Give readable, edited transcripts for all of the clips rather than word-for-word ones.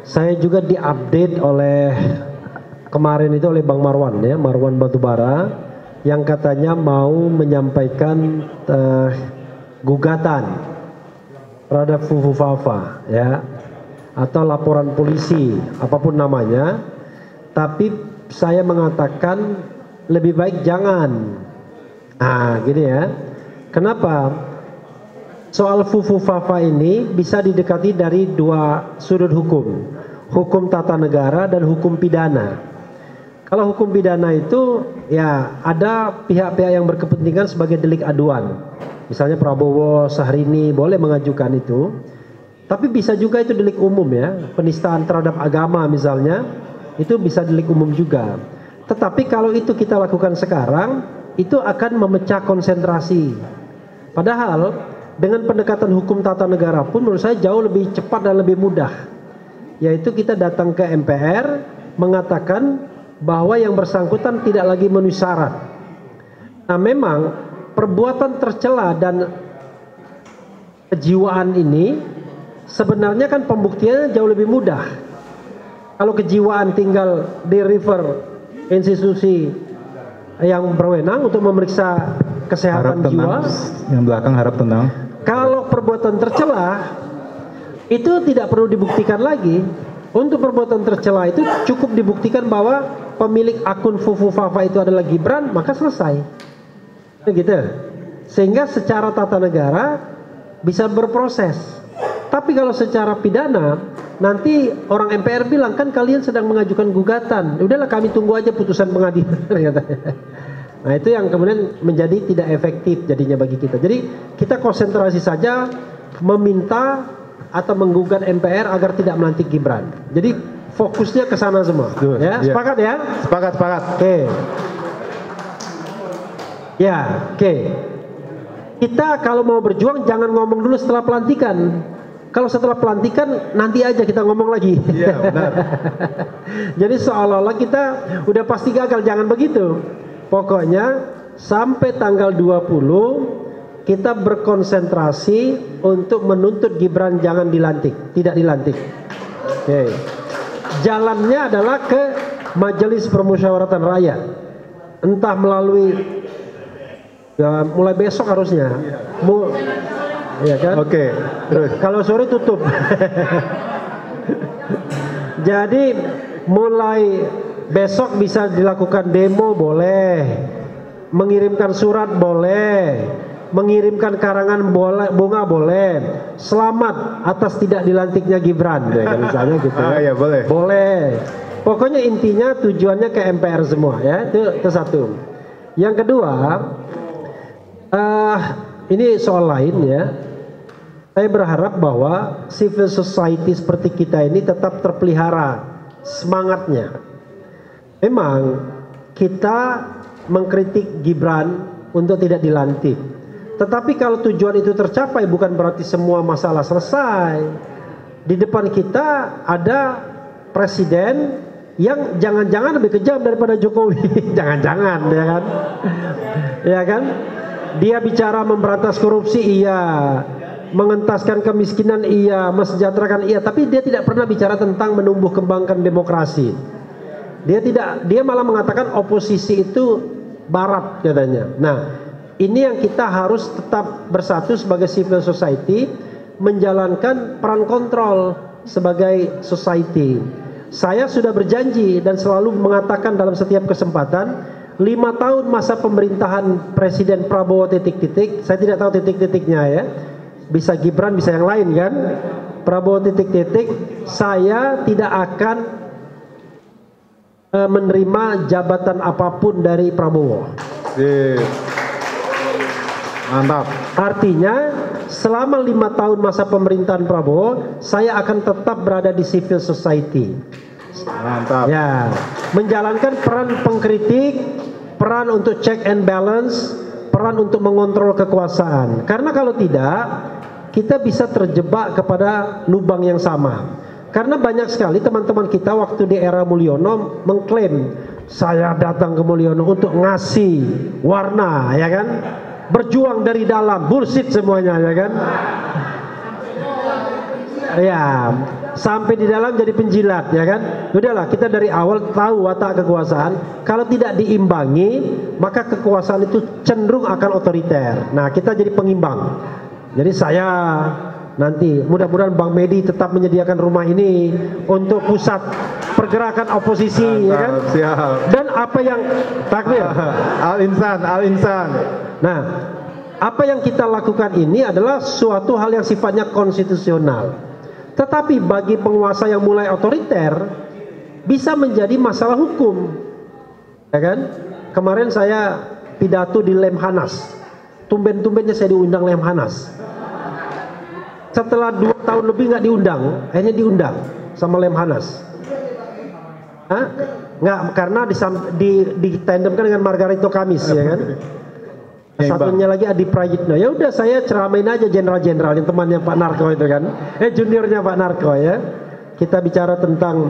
Saya juga diupdate oleh kemarin itu oleh Bang Marwan ya, Marwan Batubara, yang katanya mau menyampaikan gugatan terhadap Fufu Fafa ya, atau laporan polisi apapun namanya. Tapi saya mengatakan lebih baik jangan. Nah gini ya, kenapa? Soal Fufu Fafa ini bisa didekati dari dua sudut hukum, hukum tata negara dan hukum pidana. Kalau hukum pidana itu ya ada pihak-pihak yang berkepentingan sebagai delik aduan. Misalnya Prabowo, Syahrini boleh mengajukan itu. Tapi bisa juga itu delik umum ya, penistaan terhadap agama misalnya, itu bisa delik umum juga. Tetapi kalau itu kita lakukan sekarang, itu akan memecah konsentrasi. Padahal dengan pendekatan hukum tata negara pun menurut saya jauh lebih cepat dan lebih mudah. Yaitu kita datang ke MPR mengatakan bahwa yang bersangkutan tidak lagi memenuhi syarat. Nah memang perbuatan tercela dan kejiwaan ini sebenarnya kan pembuktiannya jauh lebih mudah. Kalau kejiwaan tinggal di refer institusi yang berwenang untuk memeriksa kesehatan jiwa. Yang belakang harap tenang. Kalau perbuatan tercela itu tidak perlu dibuktikan lagi. Untuk perbuatan tercela itu cukup dibuktikan bahwa pemilik akun Fufu Fafa itu adalah Gibran, maka selesai. Gitu. Sehingga secara tata negara bisa berproses. Tapi kalau secara pidana, nanti orang MPR bilang kan kalian sedang mengajukan gugatan. Udahlah kami tunggu aja putusan pengadilan. Nah itu yang kemudian menjadi tidak efektif jadinya bagi kita. Jadi kita konsentrasi saja meminta atau menggugat MPR agar tidak melantik Gibran. Jadi fokusnya ke sana semua. Ya, sepakat ya? Sepakat, sepakat. Oke. Ya, oke. Kita kalau mau berjuang jangan ngomong dulu setelah pelantikan. Kalau setelah pelantikan nanti aja kita ngomong lagi. Iya, benar. Jadi seolah-olah kita udah pasti gagal, jangan begitu. Pokoknya sampai tanggal 20 kita berkonsentrasi untuk menuntut Gibran jangan dilantik, tidak dilantik. Oke. Jalannya adalah ke Majelis Permusyawaratan Rakyat. Entah melalui ya, mulai besok harusnya. Ya kan? Oke, terus. Kalau sore tutup. Jadi mulai besok bisa dilakukan demo boleh, mengirimkan surat boleh, mengirimkan karangan bunga boleh. Selamat atas tidak dilantiknya Gibran, ya, misalnya gitu. Ya boleh. Boleh. Pokoknya intinya tujuannya ke MPR semua ya. Itu satu. Yang kedua, ini soal lain ya. Saya berharap bahwa civil society seperti kita ini tetap terpelihara semangatnya. Memang kita mengkritik Gibran untuk tidak dilantik. Tetapi kalau tujuan itu tercapai bukan berarti semua masalah selesai. Di depan kita ada presiden yang jangan-jangan lebih kejam daripada Jokowi. Jangan-jangan ya kan. Ya kan? Dia bicara memberantas korupsi iya, mengentaskan kemiskinan iya, mesejahterakan iya, tapi dia tidak pernah bicara tentang menumbuh kembangkan demokrasi. Dia malah mengatakan oposisi itu barat katanya. Nah, ini yang kita harus tetap bersatu sebagai civil society, menjalankan peran kontrol sebagai society. Saya sudah berjanji dan selalu mengatakan dalam setiap kesempatan, 5 tahun masa pemerintahan Presiden Prabowo titik-titik, saya tidak tahu titik-titiknya ya. Bisa Gibran, bisa yang lain kan. Prabowo titik-titik, saya tidak akan menerima jabatan apapun dari Prabowo. Mantap. Artinya selama 5 tahun masa pemerintahan Prabowo, saya akan tetap berada di civil society. Mantap. Ya, menjalankan peran pengkritik, peran untuk check and balance, peran untuk mengontrol kekuasaan. Karena kalau tidak, kita bisa terjebak kepada lubang yang sama. Karena banyak sekali teman-teman kita waktu di era Mulyono mengklaim saya datang ke Mulyono untuk ngasih warna, ya kan? Berjuang dari dalam, bullshit semuanya, ya kan? Ya, sampai di dalam jadi penjilat, ya kan? Udahlah, kita dari awal tahu watak kekuasaan. Kalau tidak diimbangi, maka kekuasaan itu cenderung akan otoriter. Nah, kita jadi pengimbang. Jadi saya nanti mudah-mudahan Bang Medi tetap menyediakan rumah ini untuk pusat pergerakan oposisi, ya kan? Siap. Dan apa yang takbir? Al-insan. Nah, apa yang kita lakukan ini adalah suatu hal yang sifatnya konstitusional. Tetapi bagi penguasa yang mulai otoriter bisa menjadi masalah hukum, ya kan? Kemarin saya pidato di Lemhanas, tumben-tumbennya saya diundang Lemhanas. Setelah 2 tahun lebih nggak diundang, akhirnya diundang sama Lemhanas. Nggak, karena ditandemkan dengan Margarito Kamis, ya kan? Satunya lagi Adi Prayitno. Ya udah, saya ceramain aja jenderal-jenderal yang temannya Pak Narko itu kan, juniornya Pak Narko, ya. Kita bicara tentang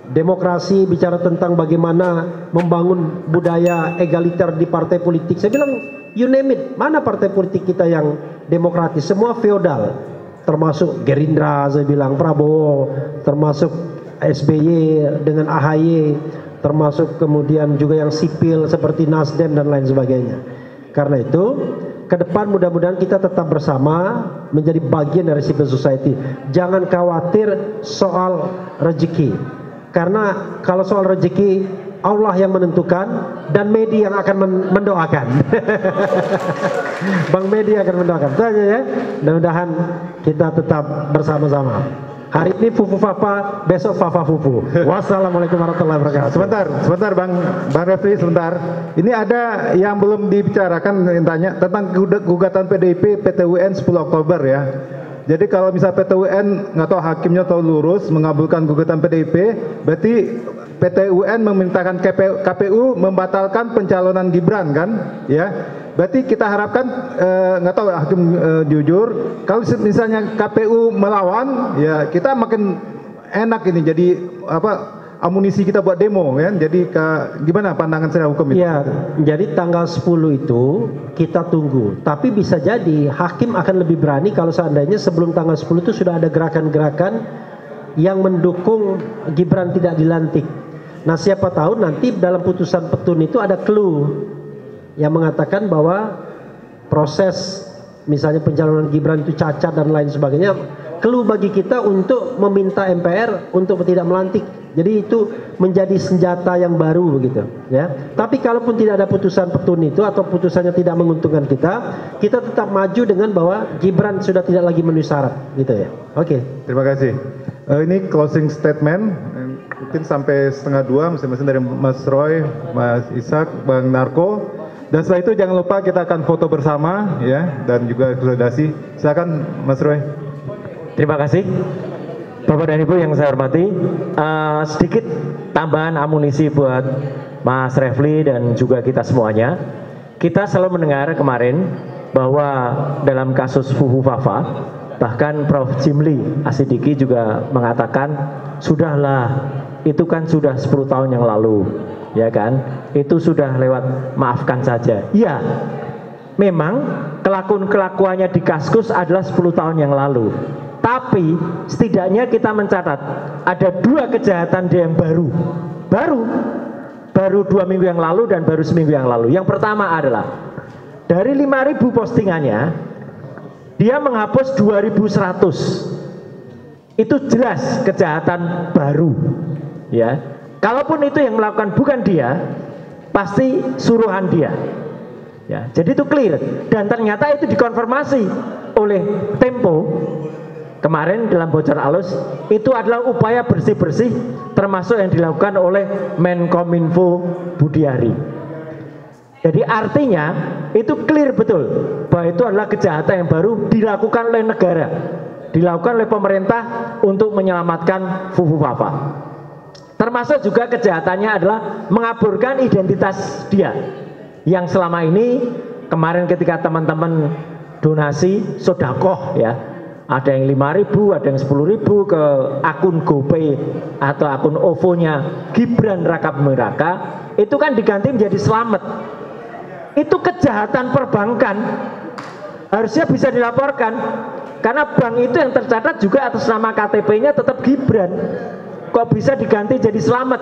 demokrasi, bicara tentang bagaimana membangun budaya egaliter di partai politik. Saya bilang, you name it, mana partai politik kita yang demokratis? Semua feodal. Termasuk Gerindra, saya bilang, Prabowo, termasuk SBY dengan AHY, termasuk kemudian juga yang sipil seperti Nasdem dan lain sebagainya. Karena itu, ke depan mudah-mudahan kita tetap bersama menjadi bagian dari civil society. Jangan khawatir soal rezeki. Karena kalau soal rezeki, Allah yang menentukan dan Medi yang akan mendoakan. Bang Medi akan mendoakan. Itu aja, ya. Mudah-mudahan kita tetap bersama-sama. Hari ini Fufu Fafa, besok Fafa Fufu. Wassalamualaikum warahmatullahi wabarakatuh. Sebentar Bang Refli, sebentar. Ini ada yang belum dibicarakan, yang tanya tentang gugatan PDIP PT UN 10 Oktober, ya. Jadi kalau misal PT UN nggak tahu hakimnya tahu lurus mengabulkan gugatan PDIP, berarti PT UN memintakan KPU membatalkan pencalonan Gibran, kan, ya. Berarti kita harapkan nggak tahu hakim jujur. Kalau misalnya KPU melawan, ya kita makin enak ini jadi amunisi kita buat demo, kan. Jadi gimana pandangan secara hukum itu? Ya, jadi tanggal 10 itu kita tunggu. Tapi bisa jadi hakim akan lebih berani kalau seandainya sebelum tanggal 10 itu sudah ada gerakan-gerakan yang mendukung Gibran tidak dilantik. Nah, siapa tahu nanti dalam putusan petun itu ada clue yang mengatakan bahwa proses misalnya pencalonan Gibran itu cacat dan lain sebagainya. Clue bagi kita untuk meminta MPR untuk tidak melantik. Jadi itu menjadi senjata yang baru begitu, ya. Tapi kalaupun tidak ada putusan petun itu atau putusannya tidak menguntungkan kita tetap maju dengan bahwa Gibran sudah tidak lagi memenuhi syarat, gitu ya. Oke. Terima kasih. Ini closing statement mungkin sampai 1:30 masing-masing dari Mas Roy, Mas Ishak, Bang Narko. Dan setelah itu jangan lupa kita akan foto bersama, ya, dan juga konsolidasi. Silakan Mas Roy. Terima kasih. Bapak dan Ibu yang saya hormati, sedikit tambahan amunisi buat Mas Refli dan juga kita semuanya. Kita selalu mendengar kemarin bahwa dalam kasus Fufu Fafa, bahkan Prof. Jimli Asidiki juga mengatakan, sudahlah, itu kan sudah 10 tahun yang lalu, ya kan? Itu sudah lewat, maafkan saja. Iya, memang kelakuannya di Kaskus adalah 10 tahun yang lalu. Tapi setidaknya kita mencatat ada 2 kejahatan dia yang baru 2 minggu yang lalu dan baru seminggu yang lalu. Yang pertama adalah dari 5.000 postingannya dia menghapus 2.100. Itu jelas kejahatan baru, ya. Kalaupun itu yang melakukan bukan dia, pasti suruhan dia, ya. Jadi itu clear dan ternyata itu dikonfirmasi oleh Tempo kemarin dalam bocor alus. Itu adalah upaya bersih-bersih termasuk yang dilakukan oleh Menkominfo Budiari. Jadi artinya itu clear betul bahwa itu adalah kejahatan yang baru dilakukan oleh negara, dilakukan oleh pemerintah untuk menyelamatkan Fufu Fafa. Termasuk juga kejahatannya adalah mengaburkan identitas dia yang selama ini kemarin ketika teman-teman donasi sodakoh, ya, ada yang 5.000, ada yang 10.000 ke akun GoPay atau akun OVO-nya Gibran Raka Buming Raka, itu kan diganti menjadi Slamet. Itu kejahatan perbankan, harusnya bisa dilaporkan. Karena bank itu yang tercatat juga atas nama KTP-nya tetap Gibran. Kok bisa diganti jadi Slamet?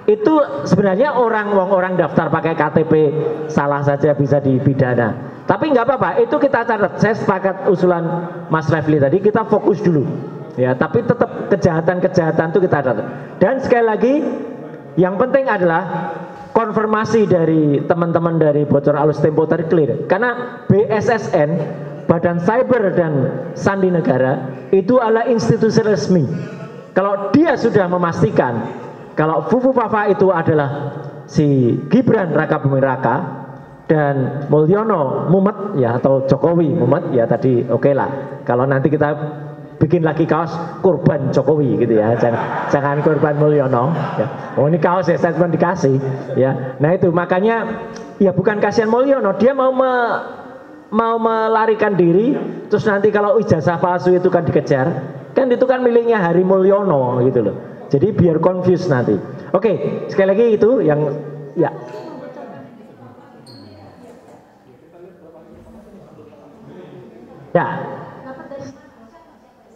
Itu sebenarnya orang daftar pakai KTP salah saja bisa dipidana. Tapi nggak apa-apa, itu kita catat. Saya sepakat usulan Mas Refli tadi, kita fokus dulu. Ya, tapi tetap kejahatan-kejahatan itu kita catat. Dan sekali lagi, yang penting adalah konfirmasi dari teman-teman dari Bocor Alus Tempo tadi clear. Karena BSSN, Badan Cyber dan Sandi Negara, itu adalah institusi resmi. Kalau dia sudah memastikan kalau Fufu Fafa itu adalah si Gibran Raka Buming Raka dan Mulyono Mumet ya, atau Jokowi Mumet ya, tadi oke lah. Kalau nanti kita bikin lagi kaos korban Jokowi gitu ya, jangan korban Mulyono ya. Oh ini kaos ya, statement dikasih ya. Nah itu makanya ya bukan kasihan Mulyono, dia mau melarikan diri, terus nanti kalau ijazah palsu itu kan dikejar, kan itu kan miliknya Hari Mulyono gitu loh. Jadi biar confused nanti. Oke, sekali lagi itu yang ya. Ya.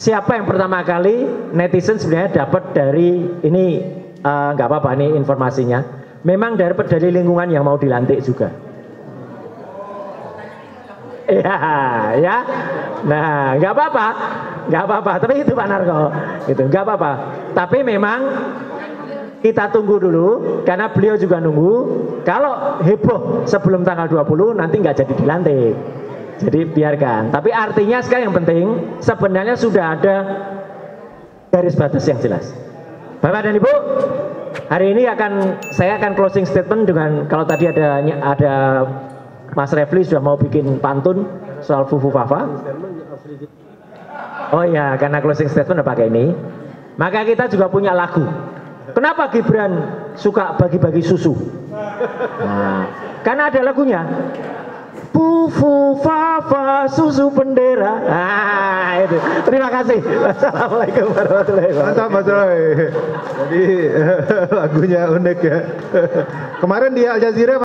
Siapa yang pertama kali netizen sebenarnya dapat dari ini, nggak apa-apa ini informasinya. Memang dari lingkungan yang mau dilantik juga. Ya. Nah, nggak apa-apa. Tapi itu Pak Narko, gitu, nggak apa-apa. Tapi memang kita tunggu dulu, karena beliau juga nunggu. Kalau heboh sebelum tanggal 20 nanti nggak jadi dilantik. Jadi biarkan. Tapi artinya sekarang yang penting sebenarnya sudah ada garis batas yang jelas. Bapak dan Ibu, hari ini saya akan closing statement dengan, kalau tadi ada Mas Refli sudah mau bikin pantun soal Fufu Fafa. Oh ya, karena closing statement udah pakai ini. Maka kita juga punya lagu. Kenapa Gibran suka bagi-bagi susu? Nah, karena ada lagunya. Fufu Fafa susu bendera. Nah, itu. Terima kasih. Wassalamualaikum warahmatullahi wabarakatuh. Mantap Mas Roy. Jadi lagunya unik ya. Kemarin di Al Jazeera